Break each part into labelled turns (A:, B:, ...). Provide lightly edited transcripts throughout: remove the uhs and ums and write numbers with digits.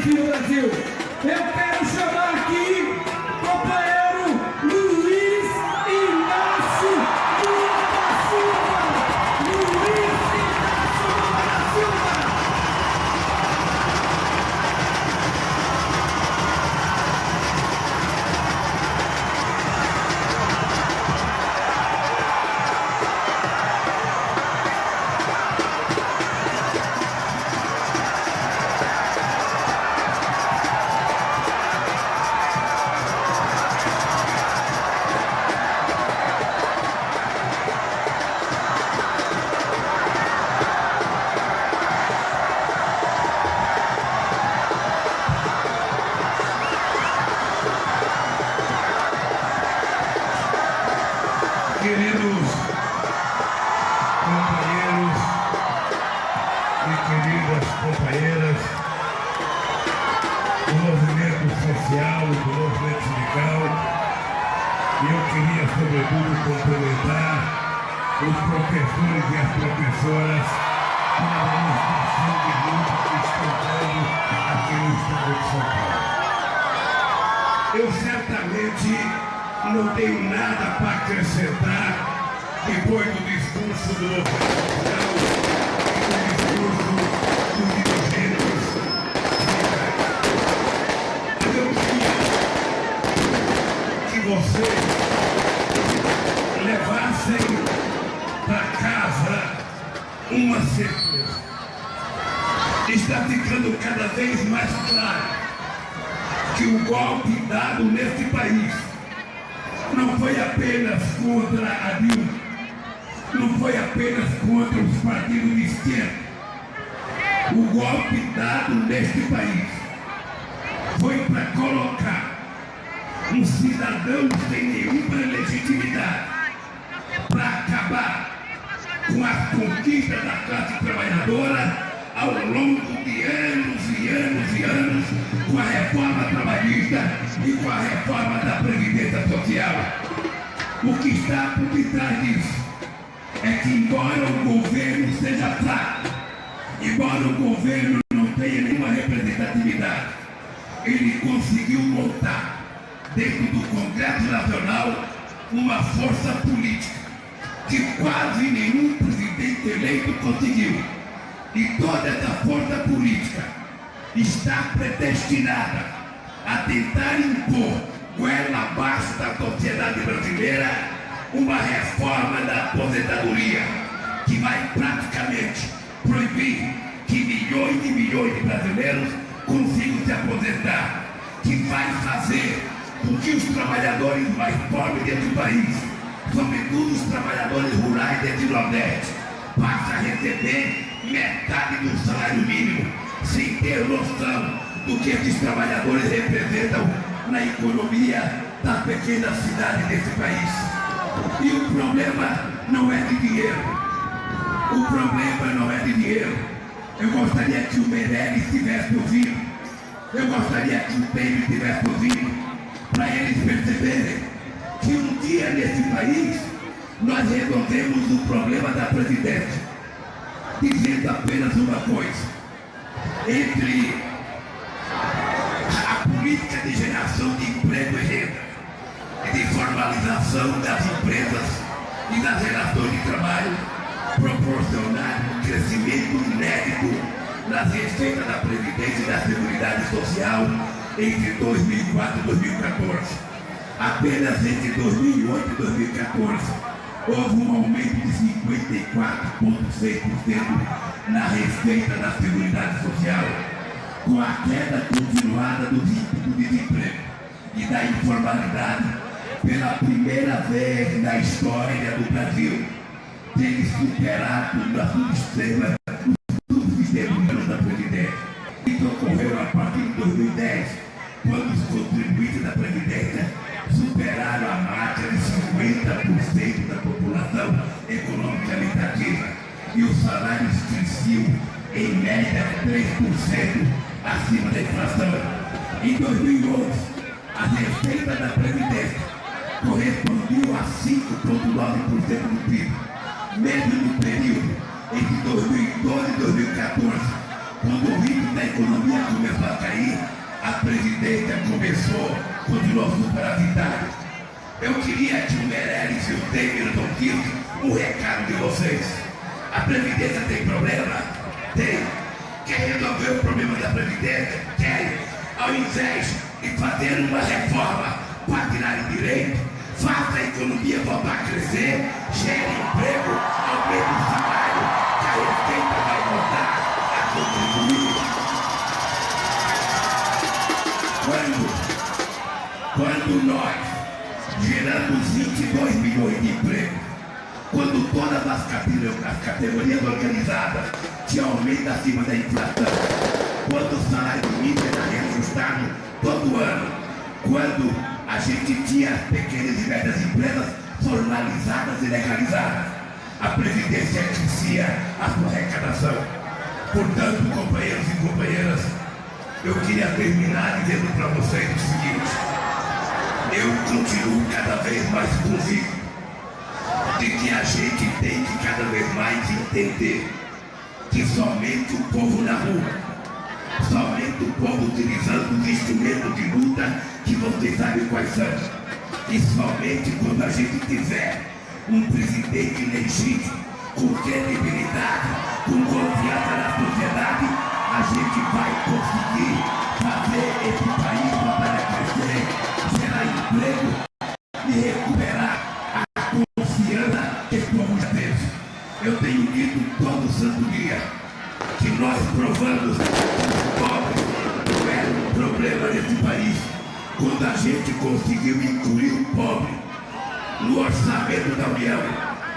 A: crise no Brasil. Eu quero chamar aqui o companheiro Luiz Inácio Lula da Silva. Luiz Inácio Lula da Silva.
B: Queridos companheiros e queridas companheiras do movimento social, do movimento sindical, eu queria, sobretudo, cumprimentar os professores e as professoras pela demonstração de luta que estão dando aqui no estado de São Paulo. Eu certamente não tenho nada para acrescentar depois do discurso do oficial e do discurso dos dirigentes sindicais. Mas eu queria que vocês levassem para casa uma certeza. Está ficando cada vez mais claro que o golpe dado neste país não foi apenas contra a Dilma, não foi apenas contra os partidos de esquerda. O golpe dado neste país foi para colocar um cidadão sem nenhuma legitimidade, para acabar com as conquistas da classe trabalhadora ao longo de anos e anos e anos, com a reforma trabalhista e com a reforma da Previdência Social. O que está por detrás disso é que, embora o governo seja fraco, embora o governo não tenha nenhuma representatividade, ele conseguiu montar dentro do Congresso Nacional uma força política que quase nenhum presidente eleito conseguiu. E toda essa força política está predestinada a tentar impor goela abaixo da sociedade brasileira uma reforma da aposentadoria que vai praticamente proibir que milhões de brasileiros consigam se aposentar, que vai fazer com que os trabalhadores mais pobres desse país, sobretudo os trabalhadores rurais desse Nordeste, passem a receber metade do salário mínimo, sem ter noção do que esses trabalhadores representam na economia das pequenas cidades desse país. E o problema não é de dinheiro. O problema não é de dinheiro. Eu gostaria que o Meirelles estivesse ouvindo. Eu gostaria que o Temer estivesse ouvindo, para eles perceberem que um dia nesse país nós resolvemos o problema da Previdência, dizendo apenas uma coisa: entre a política de geração de emprego e renda e de formalização das empresas e das relações de trabalho, proporcionar um crescimento inédito nas receitas da Previdência e da Seguridade Social entre 2004 e 2014. Apenas entre 2008 e 2014 houve um aumento de 54,6% na receita da Seguridade Social, com a queda continuada do desemprego e da informalidade. Pela primeira vez na história do Brasil, tem superado o sistema da Previdência. Isso ocorreu a partir de 2010, quando os contribuintes da Previdência superaram a marca de 50% da população economicamente ativa e os salários cresciam em média 3% acima da inflação. Em 2011, a receita da Previdência correspondiu a 5,9% do PIB, mesmo no período entre 2012 e 2014, quando o ritmo da economia começou a cair, a presidência continuou superavitária. Eu queria que o Meirelles e o Temer ouvissem o recado de vocês. A Previdência tem problema? Tem. Quer resolver o problema da Previdência? Quer. Ao invés de fazer uma reforma para tirar direito, faça a economia voltar a crescer, gere emprego, aumente o salário, que a receita vai voltar a contribuir. Quando nós geramos 22 milhões de empregos, quando todas as categorias organizadas tinham aumento acima da inflação, quando o salário mínimo era reajustado todo ano, quando a gente tinha as pequenas e médias empresas formalizadas e legalizadas, a Previdência crescia a sua arrecadação. Portanto, companheiros e companheiras, eu queria terminar dizendo para vocês o seguinte: eu continuo cada vez mais convicto de que a gente tem que cada vez mais entender que somente o povo na rua, somente o povo utilizando os instrumentos de luta que vocês sabem quais são, e somente quando a gente tiver um presidente legítimo, com credibilidade, com confiança na sociedade, a gente vai conseguir fazer esse país voltar a crescer, gerar emprego e recuperar a confiança que o povo já teve. Eu tenho dito todo santo dia que nós provamos que o pobre não era um problema nesse país quando a gente conseguiu incluir o pobre no orçamento da União.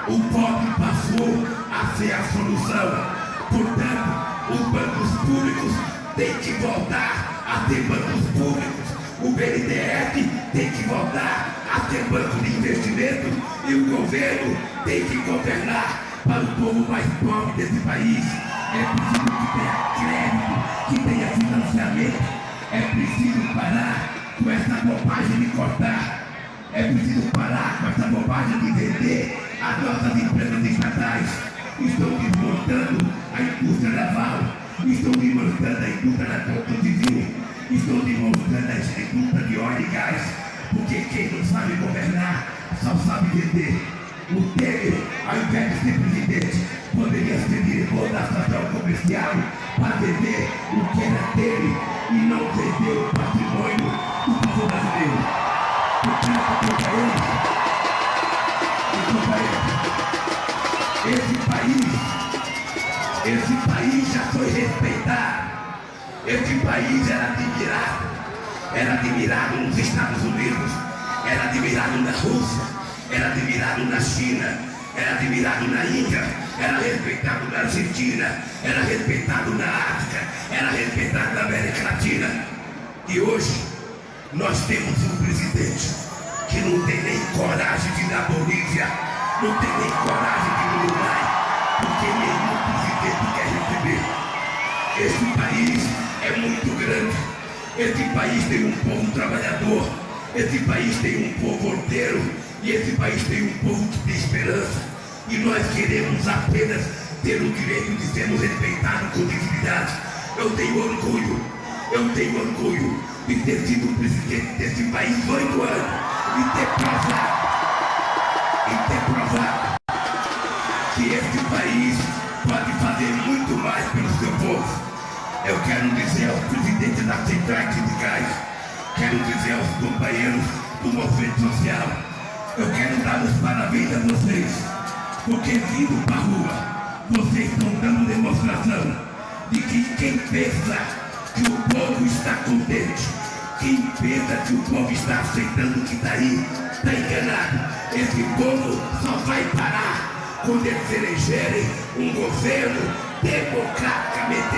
B: O pobre passou a ser a solução. Portanto, os bancos públicos têm que voltar a ter bancos públicos. O BNDES tem que voltar a ter banco de investimento e o governo tem que governar para o povo mais pobre desse país. É preciso que tenha crédito, que tenha financiamento. É preciso parar com essa bobagem de cortar. É preciso parar com essa bobagem de vender as nossas empresas estatais. Estão desmontando a indústria naval, estão desmontando a indústria da construção civil, estão desmontando a indústria de óleo e gás, porque quem não sabe governar só sabe vender. O Temer, ao invés de ser presidente, poderia ser diretor da estação comercial para vender o que era dele e não vender o patrimônio do povo brasileiro. Portanto, companheiros, esse país já foi respeitado. Esse país era admirado nos Estados Unidos, era admirado na Rússia, era admirado na China, era admirado na Índia, era respeitado na Argentina, era respeitado na África, era respeitado na América Latina. E hoje nós temos um presidente que não tem nem coragem de ir na Bolívia, não tem nem coragem de ir no Uruguai, porque nenhum presidente quer receber. Esse país é muito grande, esse país tem um povo trabalhador, esse país tem um povo ordeiro, e esse país tem um povo que tem esperança. E nós queremos apenas ter o direito de sermos respeitados com dignidade. Eu tenho orgulho de ter sido presidente desse país 8 anos e ter provado que esse país pode fazer muito mais pelo seu povo. Eu quero dizer aos presidentes das centrais sindicais, quero dizer aos companheiros do movimento social, eu quero dar os parabéns a vocês, porque vindo para a rua, vocês estão dando demonstração de que quem pensa que o povo está contente, quem pensa que o povo está aceitando o que está aí, está enganado. Esse povo só vai parar quando eles elegerem um governo democraticamente